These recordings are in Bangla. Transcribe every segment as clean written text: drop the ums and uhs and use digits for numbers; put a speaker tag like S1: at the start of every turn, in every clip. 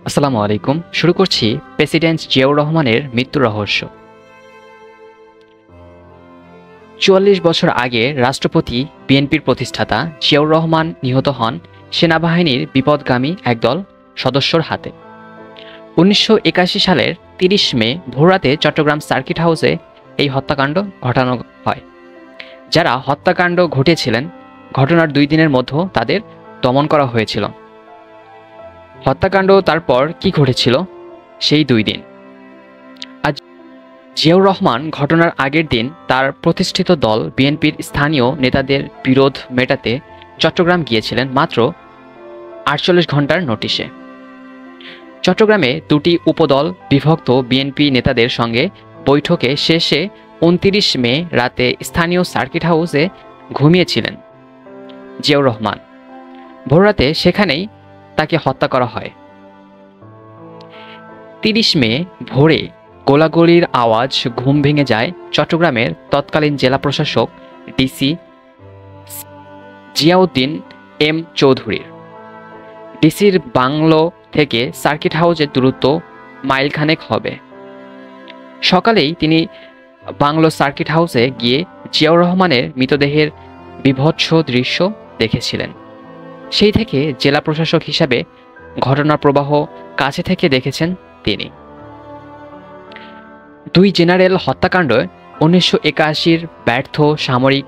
S1: আসসালামু আলাইকুম। শুরু করছি প্রেসিডেন্ট জিয়াউর রহমানের মৃত্যু রহস্য। ৪৪ বছর আগে রাষ্ট্রপতি বিএনপির প্রতিষ্ঠাতা জিয়াউর রহমান নিহত হন সেনাবাহিনীর বিপথগামী একদল সদস্যর হাতে। ১৯৮১ সালের ৩০ মে ভোররাতে চট্টগ্রাম সার্কিট হাউসে এই হত্যাকাণ্ড ঘটানো হয়। যারা হত্যাকাণ্ড ঘটিয়েছিলেন, ঘটনার ২ দিনের মধ্যে তাদের দমন করা হয়েছিল। হত্যাকাণ্ড তারপর কি ঘটেছিল সেই ২ দিন। আজ জিয়াউর রহমান ঘটনার আগের দিন তার প্রতিষ্ঠিত দল বিএনপির স্থানীয় নেতাদের বিরোধ মেটাতে চট্টগ্রাম গিয়েছিলেন মাত্র ৪৮ ঘন্টার নোটিশে। চট্টগ্রামে দুটি উপদল বিভক্ত বিএনপি নেতাদের সঙ্গে বৈঠকে শেষে ২৯ মে রাতে স্থানীয় সার্কিট হাউসে ঘুমিয়েছিলেন জিয়াউর রহমান। ভোররাতে সেখানেই তাকে হত্যা করা হয়। ৩০ মে ভোরে গোলাগুলির আওয়াজ ঘুম ভেঙে যায় চট্টগ্রামের তৎকালীন জেলা প্রশাসক ডিসি জিয়াউদ্দিন এম চৌধুরীর। ডিসির বাংলো থেকে সার্কিট হাউসের দূরত্ব মাইলখানেক হবে। সকালেই তিনি বাংলো সার্কিট হাউসে গিয়ে জিয়াউর রহমানের মৃতদেহের বীভৎস দৃশ্য দেখেছিলেন। সেই থেকে জেলা প্রশাসক হিসাবে ঘটনার প্রবাহ কাছে থেকে দেখেছেন তিনি। ২ জেনারেল হত্যাকাণ্ড ১৯৮১-র ব্যর্থ সামরিক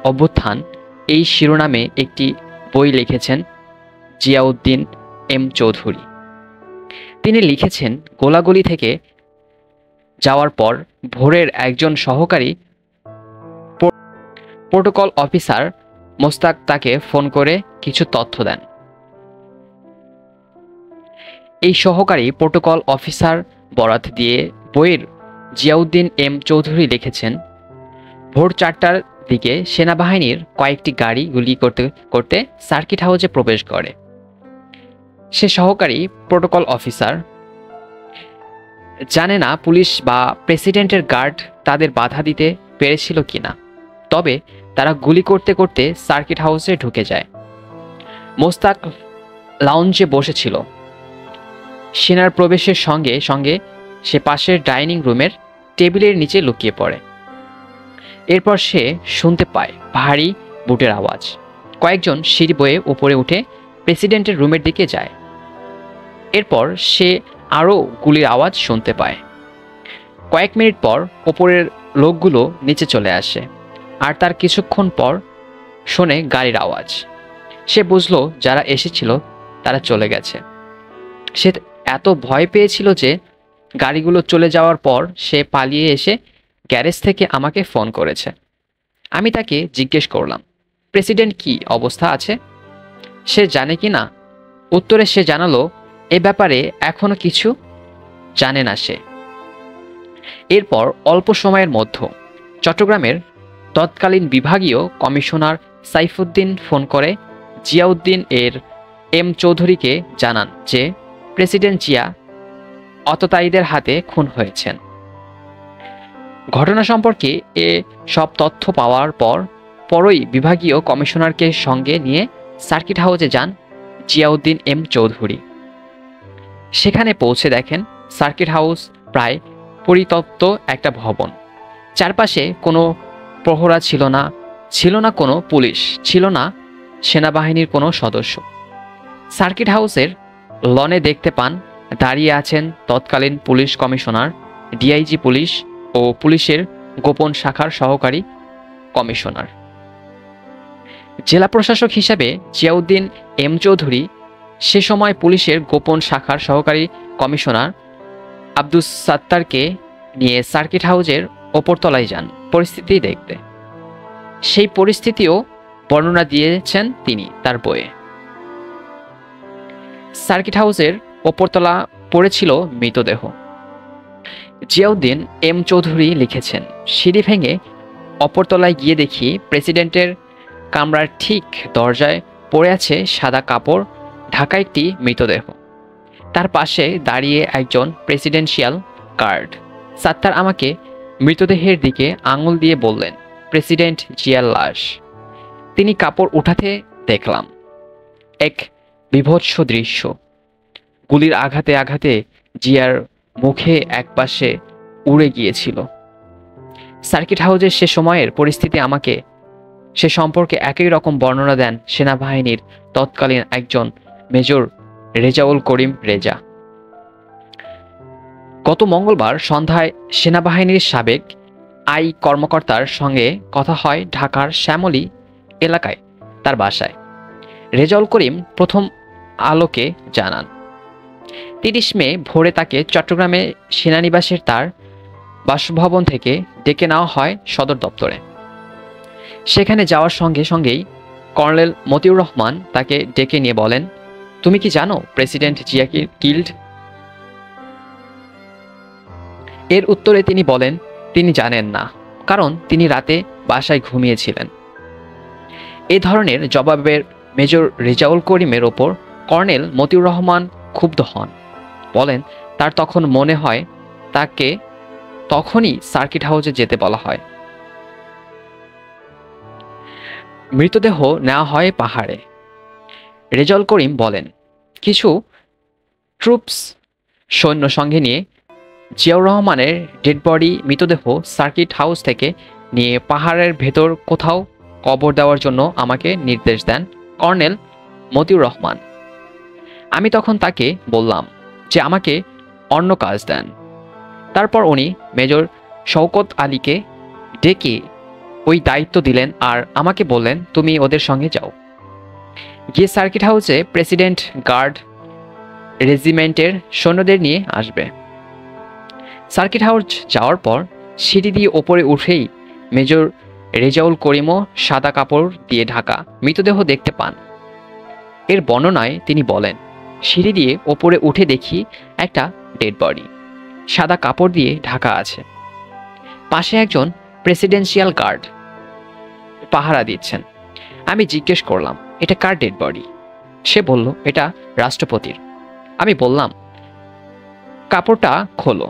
S1: অভ্যুত্থান এই শিরোনামে একটি বই লিখেছেন জিয়াউদ্দিন এম চৌধুরী। তিনি লিখেছেন, গোলাগুলি থেকে যাওয়ার পর ভোরের একজন সহকারী প্রোটোকল অফিসার মোস্তাক তাকে ফোন করে কিছু তথ্য দেন। এই সহকারী প্রোটোকল অফিসার বরাত দিয়ে বইয়ের জিয়াউদ্দিন এম চৌধুরী লিখেছেন, ভোর ৪টার দিকে সেনাবাহিনীর কয়েকটি গাড়ি গুলি করতে করতে সার্কিট হাউসে প্রবেশ করে। সে সহকারী প্রোটোকল অফিসার জানে না পুলিশ বা প্রেসিডেন্টের গার্ড তাদের বাধা দিতে পেরেছিল কিনা, তবে তারা গুলি করতে করতে সার্কিট হাউসে ঢুকে যায়। মোস্তাক লাউঞ্জে বসেছিল। সেনার প্রবেশের সঙ্গে সঙ্গে সে পাশের ডাইনিং রুমের টেবিলের নিচে লুকিয়ে পড়ে। এরপর সে শুনতে পায় ভারী বুটের আওয়াজ। কয়েকজন সিঁড়ি বয়ে উপরে উঠে প্রেসিডেন্টের রুমের দিকে যায়। এরপর সে আরও গুলির আওয়াজ শুনতে পায়। কয়েক মিনিট পর ওপরের লোকগুলো নিচে চলে আসে, আর তার কিছুক্ষণ পর শোনে গাড়ির আওয়াজ। সে বুঝলো যারা এসেছিল তারা চলে গেছে। সে এত ভয় পেয়েছিল যে গাড়িগুলো চলে যাওয়ার পর সে পালিয়ে এসে গ্যারেজ থেকে আমাকে ফোন করেছে। আমি তাকে জিজ্ঞেস করলাম, প্রেসিডেন্ট কি অবস্থা আছে, সে জানে কি না। উত্তরে সে জানালো, এ ব্যাপারে এখনো কিছু জানে না সে। এরপর অল্প সময়ের মধ্যে চট্টগ্রামের তৎকালীন বিভাগীয় কমিশনার সাইফুদ্দিন ফোন করে জিয়াউদ্দিন এম চৌধুরীকে জানান যে প্রেসিডেন্ট জিয়া অততায়ীদের হাতে খুন হয়েছেন। ঘটনা সম্পর্কে সব তথ্য পাওয়ার পরই বিভাগীয় কমিশনারকে সঙ্গে নিয়ে সার্কিট হাউসে যান জিয়াউদ্দিন এম চৌধুরী। সেখানে পৌঁছে দেখেন সার্কিট হাউস প্রায় পরিত্যক্ত একটা ভবন। চারপাশে কোনো প্রহরা ছিল না কোনো পুলিশ, ছিল না সেনাবাহিনীর কোনো সদস্য। সার্কিট হাউসের লনে দেখতে পান দাঁড়িয়ে আছেন তৎকালীন পুলিশ কমিশনার, ডিআইজি পুলিশ ও পুলিশের গোপন শাখার সহকারী কমিশনার। জেলা প্রশাসক হিসাবে জিয়াউদ্দিন এম চৌধুরী সে সময় পুলিশের গোপন শাখার সহকারী কমিশনার আব্দুস সাত্তারকে নিয়ে সার্কিট হাউসের ওপরতলায় যান পরিস্থিতি দেখতে। সেই পরিস্থিতিও বর্ণনা দিয়েছেন তিনি তার বইয়ে। সার্কিট হাউসের ওপরতলা পড়েছিল মৃতদেহ। জিয়াউদ্দিন এম চৌধুরী লিখেছেন, সিঁড়ি ভেঙে অপরতলায় গিয়ে দেখি প্রেসিডেন্টের কামরার ঠিক দরজায় পড়ে আছে সাদা কাপড় ঢাকা একটি মৃতদেহ। তার পাশে দাঁড়িয়ে একজন প্রেসিডেন্সিয়াল গার্ড। সাত্তার আমাকে মৃতদেহের দিকে আঙুল দিয়ে বললেন, প্রেসিডেন্ট জিয়ার লাশ। তিনি কাপড় উঠাতে দেখলাম এক বিভৎস দৃশ্য। গুলির আঘাতে আঘাতে জিয়ার মুখে একপাশে উড়ে গিয়েছিল। সার্কিট হাউসের সে সময়ের পরিস্থিতি আমাকে সে সম্পর্কে একই রকম বর্ণনা দেন সেনাবাহিনীর তৎকালীন একজন মেজর রেজাউল করিম রেজা। গত মঙ্গলবার সন্ধ্যায় সেনাবাহিনীর সাবেক আই কর্মকর্তার সঙ্গে কথা হয় ঢাকার শ্যামলী এলাকায় তার বাসায়। রেজাউল করিম প্রথম আলোকে জানান, ৩০ মে ভোরে তাকে চট্টগ্রামে সেনানিবাসের তার বাসভবন থেকে ডেকে নেওয়া হয় সদর দপ্তরে। সেখানে যাওয়ার সঙ্গে সঙ্গেই কর্নেল মতিউর রহমান তাকে ডেকে নিয়ে বলেন, তুমি কি জানো প্রেসিডেন্ট জিয়া কিল্ড? এর উত্তরে তিনি বলেন তিনি জানেন না, কারণ তিনি রাতে বাসায় ঘুমিয়েছিলেন। এ ধরনের জবাবের মেজর রেজাউল করিমের ওপর কর্নেল মতিউর রহমান ক্ষুব্ধ হন। বলেন তার তখন মনে হয় তাকে তখনই সার্কিট হাউসে যেতে বলা হয়। মৃতদেহ নেওয়া হয় পাহাড়ে। রেজাউল করিম বলেন, কিছু ট্রুপস সৈন্য সঙ্গে নিয়ে জিয়াউর রহমানের ডেড বডি মৃতদেহ সার্কিট হাউস থেকে নিয়ে পাহাড়ের ভেতর কোথাও কবর দেওয়ার জন্য আমাকে নির্দেশ দেন কর্নেল মতিউর রহমান। আমি তখন তাকে বললাম যে আমাকে অন্য কাজ দেন। তারপর উনি মেজর শওকত আলীকে ডেকে ওই দায়িত্ব দিলেন আর আমাকে বললেন, তুমি ওদের সঙ্গে যাও, গিয়ে সার্কিট হাউসে প্রেসিডেন্ট গার্ড রেজিমেন্টের সৈন্যদের নিয়ে আসবে। সার্কিট হাউস যাওয়ার পর সিঁড়ি দিয়ে ওপরে উঠেই মেজর রেজাউল করিমও সাদা কাপড় দিয়ে ঢাকা মৃতদেহ দেখতে পান। এর বর্ণনায় তিনি বলেন, সিঁড়ি দিয়ে ওপরে উঠে দেখি একটা ডেড বডি সাদা কাপড় দিয়ে ঢাকা আছে। পাশে একজন প্রেসিডেন্সিয়াল গার্ড পাহারা দিচ্ছেন। আমি জিজ্ঞেস করলাম, এটা কার ডেড বডি? সে বলল, এটা রাষ্ট্রপতির। আমি বললাম, কাপড়টা খোলো।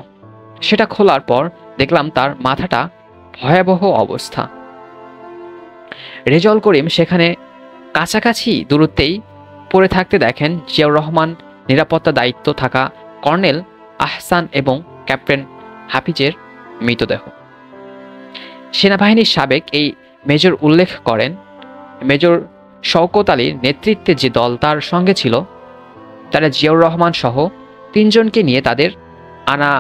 S1: সেটা খোলার পর দেখলাম তার মাথাটা ভয়াবহ অবস্থা। রেজাউল করিম সেখানে কাছাকাছি দূরত্বেই পড়ে থাকতে দেখেন জিয়াউর রহমান, নিরাপত্তা দায়িত্ব থাকা কর্নেল আহসান এবং ক্যাপ্টেন হাফিজের মৃতদেহ। সেনাবাহিনীর সাবেক এই মেজর উল্লেখ করেন, মেজর শওকত আলীর নেতৃত্বে যে দল তার সঙ্গে ছিল তারা জিয়াউর রহমান সহ ৩ জনকে নিয়ে তাদের আনা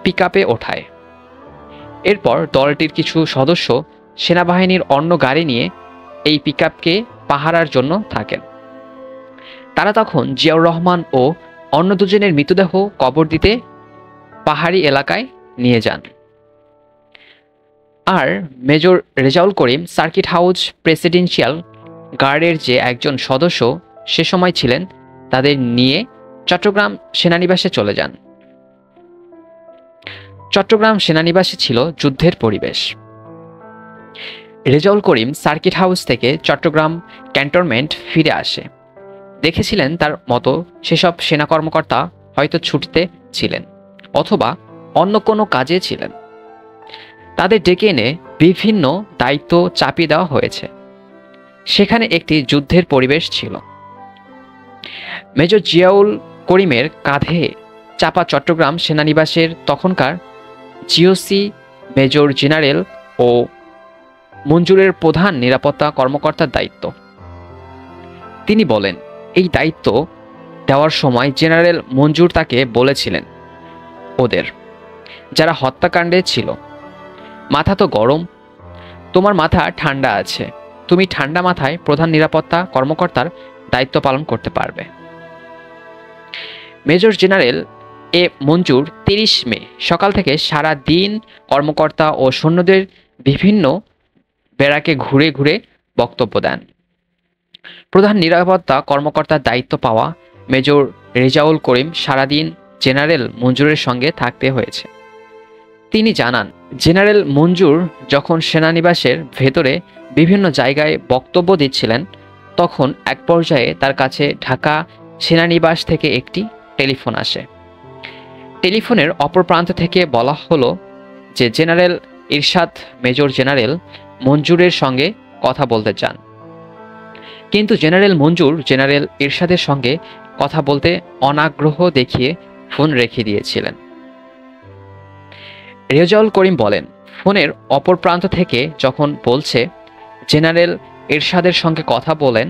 S1: পিকআপে ওঠায়। এরপর দলটির কিছু সদস্য সেনাবাহিনীর অন্য গাড়ি নিয়ে এই পিকআপকে পাহারার জন্য থাকেন। তারা তখন জিয়াউর রহমান ও অন্য 2 জনের মৃতদেহ কবর দিতে পাহাড়ি এলাকায় নিয়ে যান। আর major Rezaul Karim circuit house presidential গার্ডের যে একজন সদস্য সে সময় ছিলেন তাদের নিয়ে চট্টগ্রাম সেনানিবাসে চলে যান। চট্টগ্রাম সেনানিবাসে ছিল যুদ্ধের পরিবেশ। রেজাউল করিম সার্কিট হাউস থেকে চট্টগ্রাম ক্যান্টনমেন্ট ফিরে আসে। দেখেছিলেন তার মতো সেসব সেনা কর্মকর্তা হয়তো ছুটিতে ছিলেন অথবা অন্য কোনো কাজে ছিলেন। তাদের ডেকে এনে বিভিন্ন দায়িত্ব চাপিয়ে দেওয়া হয়েছে। সেখানে একটি যুদ্ধের পরিবেশ ছিল। মেজর জিয়াউল করিমের কাঁধে চাপা চট্টগ্রাম সেনানিবাসের তখনকার জিওসি মেজর জেনারেল ও মঞ্জুরের প্রধান নিরাপত্তা কর্মকর্তার দায়িত্ব। তিনি বলেন, এই দায়িত্ব দেওয়ার সময় জেনারেল মঞ্জুর তাকে বলেছিলেন, ওদের যারা হত্যাকাণ্ডে ছিল, মাথা তো গরম, তোমার মাথা ঠান্ডা আছে, তুমি ঠান্ডা মাথায় প্রধান নিরাপত্তা কর্মকর্তার দায়িত্ব পালন করতে পারবে। মেজর জেনারেল এ মঞ্জুর 30 মে সকাল থেকে সারা দিন কর্মকর্তা ও সৈন্যদের বিভিন্ন ব্যারাকে ঘুরে ঘুরে বক্তব্য দেন। প্রধান নিরাপত্তা কর্মকর্তার দায়িত্ব পাওয়া মেজর রেজাউল করিম সারাদিন জেনারেল মঞ্জুরের সঙ্গে থাকতে হয়েছে। তিনি জানান, জেনারেল মঞ্জুর যখন সেনানিবাসের ভেতরে বিভিন্ন জায়গায় বক্তব্য দিচ্ছিলেন তখন এক পর্যায়ে তার কাছে ঢাকা সেনানিবাস থেকে একটি টেলিফোন আসে। টেলিফোনের অপর প্রান্ত থেকে বলা হলো যে জেনারেল ইরশাদ মেজর জেনারেল মঞ্জুরের সঙ্গে কথা বলতে চান। কিন্তু জেনারেল মঞ্জুর জেনারেল এরশাদের সঙ্গে কথা বলতে অনাগ্রহ দেখিয়ে ফোন রেখে দিয়েছিলেন। রেজাউল করিম বলেন, ফোনের অপর প্রান্ত থেকে যখন বলছে জেনারেল এরশাদের সঙ্গে কথা বলেন,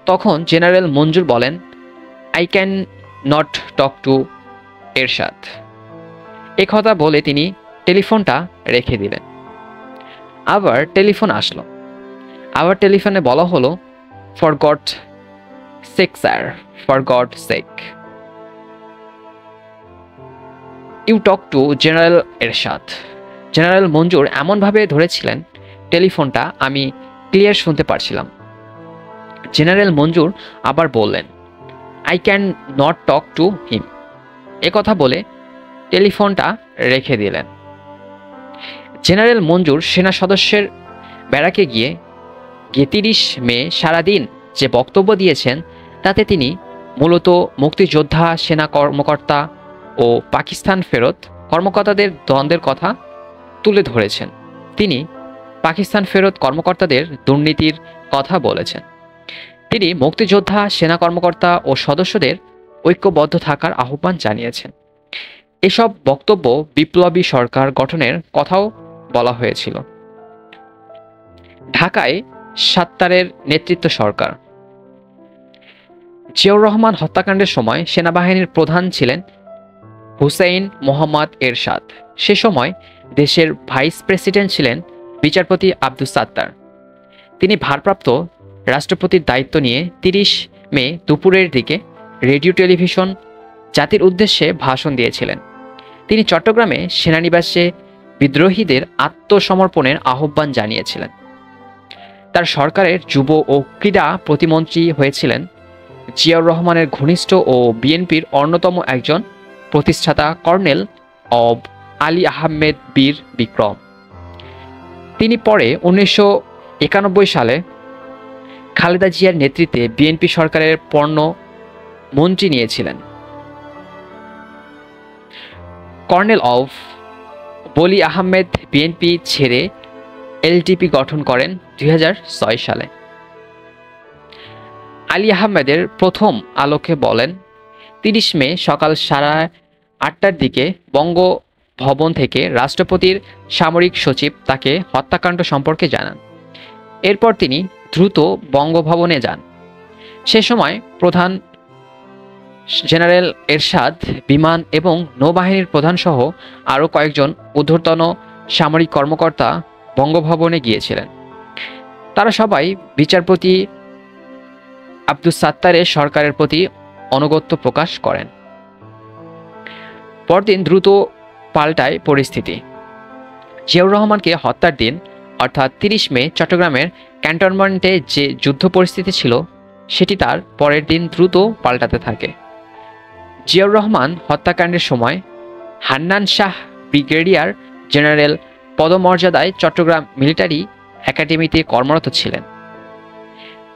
S1: তখন জেনারেল মঞ্জুর বলেন, I can not talk to Ershad. একথা বলে তিনি টেলিফোনটা রেখে দিলেন। আবার টেলিফোন আসলো। আবার টেলিফোনে বলা হলো, for God sake sir, for God sake you talk to general Ershad. General Manzur এমনভাবে ধরেছিলেন টেলিফোনটা, আমি ক্লিয়ার শুনতে পারছিলাম। জেনারেল মঞ্জুর আবার বললেন, I can not talk to him. একথা বলে টেলিফোনটা রেখে দিলেন। জেনারেল মঞ্জুর সেনা সদস্যের ব্যারাকে গিয়ে 30 মে সারাদিন যে বক্তব্য দিয়েছেন, তাতে তিনি মূলত মুক্তিযোদ্ধা, সেনা কর্মকর্তা ও পাকিস্তান ফেরত কর্মকর্তাদের দ্বন্দ্বের কথা তুলে ধরেছেন। তিনি পাকিস্তান ফেরত কর্মকর্তাদের দুর্নীতির কথা বলেছেন। তিনি মুক্তিযোদ্ধা, সেনা কর্মকর্তা ও সদস্যদের ঐক্যবদ্ধ থাকার আহ্বান জানিয়েছেন। এসব বক্তব্য বিপ্লবী সরকার গঠনের কথাও বলা হয়েছিল। ঢাকায় সাত্তারের নেতৃত্ব সরকার। জিয়াউর রহমান হত্যাকাণ্ডের সময় সেনাবাহিনীর প্রধান ছিলেন হুসাইন মোহাম্মদ এরশাদ। সে সময় দেশের ভাইস প্রেসিডেন্ট ছিলেন বিচারপতি আব্দুস সাত্তার। তিনি ভারপ্রাপ্ত রাষ্ট্রপতির দায়িত্ব নিয়ে 30 মে দুপুরের দিকে রেডিও টেলিভিশন জাতির উদ্দেশ্যে ভাষণ দিয়েছিলেন। তিনি চট্টগ্রামে সেনানিবাসে বিদ্রোহীদের আত্মসমর্পণের আহ্বান জানিয়েছিলেন। তার সরকারের যুব ও ক্রীড়া প্রতিমন্ত্রী হয়েছিলেন জিয়াউর রহমানের ঘনিষ্ঠ ও বিএনপির অন্যতম একজন প্রতিষ্ঠাতা কর্নেল অব আলী আহমেদ বীর বিক্রম। তিনি পরে 1991 সালে খালেদা জিয়ার নেতৃত্বে বিএনপি সরকারের পণ্য মন্ত্রী নিয়েছিলেন। কর্নেল অব বলি আহমেদ বিএনপি ছেড়ে এলটিপি গঠন করেন 2006 সালে। আলী আহমেদের প্রথম আলোকে বলেন, 30 মে সকাল 8:30টার দিকে বঙ্গভবন থেকে রাষ্ট্রপতির সামরিক সচিব তাকে হত্যাকাণ্ড সম্পর্কে জানান। এরপর তিনি দ্রুত বঙ্গভবনে যান। সে সময় প্রধান জেনারেল এরশাদ, বিমান এবং নৌবাহিনীর প্রধানসহ আরও কয়েকজন ঊর্ধ্বতন সামরিক কর্মকর্তা বঙ্গভবনে গিয়েছিলেন। তারা সবাই বিচারপতি আব্দুস সাত্তারের সরকারের প্রতি আনুগত্য প্রকাশ করেন। পরদিন দ্রুত পাল্টায় পরিস্থিতি। জিয়াউর রহমানকে হত্যার দিন অর্থাৎ 30 মে চট্টগ্রামের ক্যান্টনমেন্টে যে যুদ্ধ পরিস্থিতি ছিল, সেটি তার পরের দিন দ্রুত পাল্টাতে থাকে। জিয়াউর রহমান হত্যাকাণ্ডের সময় হান্নান শাহ ব্রিগেডিয়ার জেনারেল পদমর্যাদায় চট্টগ্রাম মিলিটারি একাডেমিতে কর্মরত ছিলেন।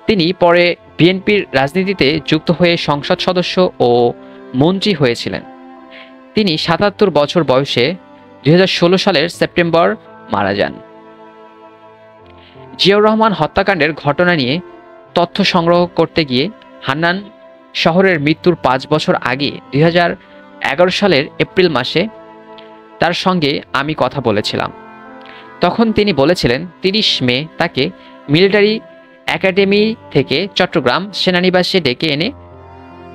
S1: তিনি পরে বিএনপির রাজনীতিতে যুক্ত হয়ে সংসদ সদস্য ও মন্ত্রী হয়েছিলেন। তিনি 77 বছর বয়সে 2016 সালের সেপ্টেম্বর মারা যান। জিয়াউর রহমান হত্যাকাণ্ডের ঘটনা নিয়ে তথ্য সংগ্রহ করতে গিয়ে হান্নান শহরের মৃত্যুর 5 বছর আগে 2011 সালের এপ্রিল মাসে তার সঙ্গে আমি কথা বলেছিলাম। তখন তিনি বলেছিলেন 30 মে তাকে মিলিটারি একাডেমি থেকে চট্টগ্রাম সেনানিবাসে ডেকে এনে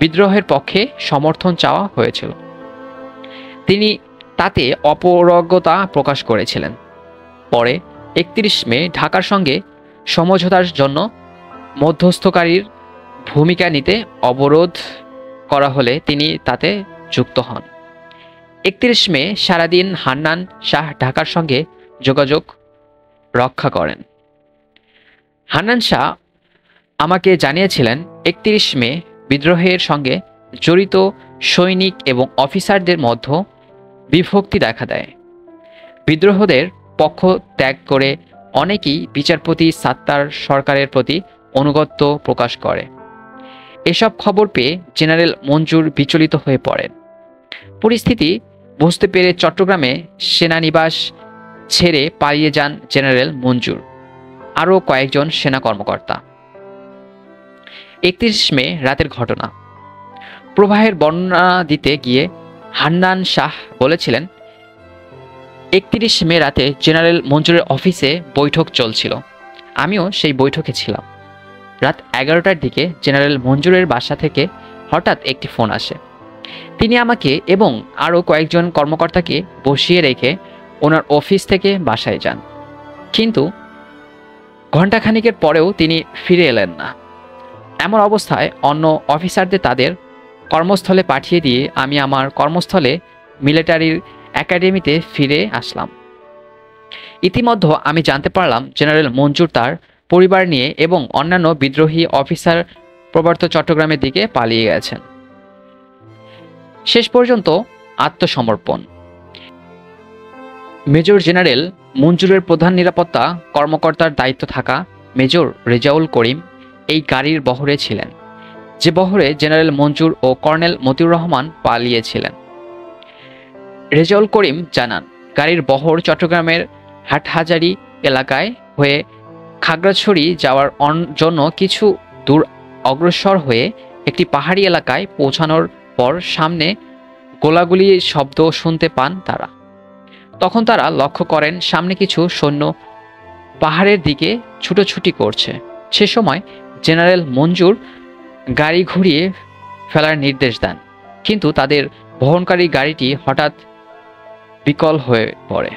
S1: বিদ্রোহের পক্ষে সমর্থন চাওয়া হয়েছিল। তিনি তাতে অপারগতা প্রকাশ করেছিলেন। পরে 31 মে ঢাকার সঙ্গে সমঝোতার জন্য মধ্যস্থকারীর ভূমিকা নিতে অবরোধ করা হলে তিনি তাতে যুক্ত হন। 31 মে সারাদিন হান্নান শাহ ঢাকার সঙ্গে যোগাযোগ রক্ষা করেন। হান্নান শাহ আমাকে জানিয়েছিলেন 31 মে বিদ্রোহের সঙ্গে জড়িত সৈনিক এবং অফিসারদের মধ্যে বিভক্তি দেখা দেয়। বিদ্রোহীদের পক্ষ ত্যাগ করে অনেকেই বিচারপতি সাত্তার সরকারের প্রতি আনুগত্য প্রকাশ করে। এসব খবর পেয়ে জেনারেল মঞ্জুর বিচলিত হয়ে পড়েন। পরিস্থিতি বুঝতে পেরে চট্টগ্রামে সেনানিবাস ছেড়ে পালিয়ে যান জেনারেল মঞ্জুর, আরও কয়েকজন সেনা কর্মকর্তা। 31 মে রাতের ঘটনা। প্রবাহের বর্ণনা দিতে গিয়ে হান্নান শাহ বলেছিলেন, 31 মে রাতে জেনারেল মঞ্জুরের অফিসে বৈঠক চলছিল। আমিও সেই বৈঠকে ছিলাম। রাত 11টার দিকে জেনারেল মঞ্জুরের বাসা থেকে হঠাৎ একটি ফোন আসে। তিনি আমাকে এবং আরও কয়েকজন কর্মকর্তাকে বসিয়ে রেখে ওনার অফিস থেকে বাসায় যান, কিন্তু ঘণ্টাখানিকের পরেও তিনি ফিরে এলেন না। এমন অবস্থায় অন্য অফিসারদের তাদের কর্মস্থলে পাঠিয়ে দিয়ে আমি আমার কর্মস্থলে মিলিটারির একাডেমিতে ফিরে আসলাম। ইতিমধ্যে আমি জানতে পারলাম জেনারেল মঞ্জুর তার পরিবার নিয়ে এবং অন্যান্য বিদ্রোহী অফিসার প্রবর্ত চট্টগ্রামের দিকে পালিয়ে গেছেন। শেষ পর্যন্ত আত্মসমর্পণ। মেজর জেনারেল মঞ্জুরের প্রধান নিরাপত্তা কর্মকর্তার দায়িত্ব থাকা মেজর রেজাউল করিম এই গাড়ির বহরে ছিলেন, যে বহরে জেনারেল মঞ্জুর ও কর্নেল মতিউর রহমান পালিয়েছিলেন। রেজাউল করিম জানান, গাড়ির বহর চট্টগ্রামের হাটহাজারী এলাকায় হয়ে খাগড়াছড়ি যাওয়ার জন্য কিছু দূর অগ্রসর হয়ে একটি পাহাড়ি এলাকায় পৌঁছানোর পর সামনে গোলাগুলির শব্দ শুনতে পান তারা। তখন তারা লক্ষ্য করেন সামনে কিছু সৈন্য পাহাড়ের দিকে ছুটোছুটি করছে। সে সময় জেনারেল মঞ্জুর গাড়ি ঘুরিয়ে ফেলার নির্দেশ দেন, কিন্তু তাদের বহনকারী গাড়িটি হঠাৎ বিকল হয়ে পড়ে।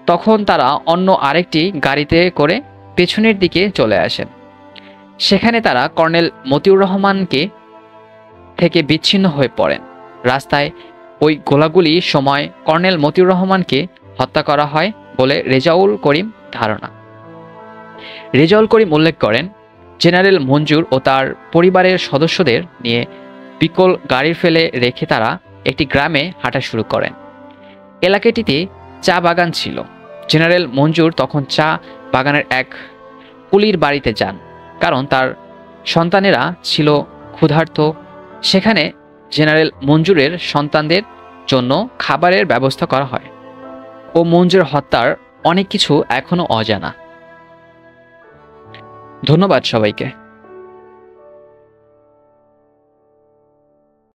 S1: তখন তারা অন্য আরেকটি গাড়িতে করে পেছনের দিকে চলে আসেন। সেখানে তারা কর্নেল মতিউর রহমানকে থেকে বিচ্ছিন্ন হয়ে পড়েন। রাস্তায় ওই গোলাগুলির সময় কর্নেল মতিউর রহমানকে হত্যা করা হয় বলে রেজাউল করিম ধারণা। রেজাউল করিম উল্লেখ করেন, জেনারেল মঞ্জুর ও তার পরিবারের সদস্যদের নিয়ে বিকল গাড়ি ফেলে রেখে তারা একটি গ্রামে হাঁটা শুরু করেন। এলাকাটিতে চা বাগান ছিল। জেনারেল মঞ্জুর তখন চা বাগানের এক কুলির বাড়িতে যান, কারণ তার সন্তানেরা ছিল ক্ষুধার্ত। সেখানে জেনারেল মঞ্জুরের সন্তানদের জন্য খাবারের ব্যবস্থা করা হয় ও মঞ্জুর হত্যার অনেক কিছু এখনো অজানা। ধন্যবাদ সবাইকে।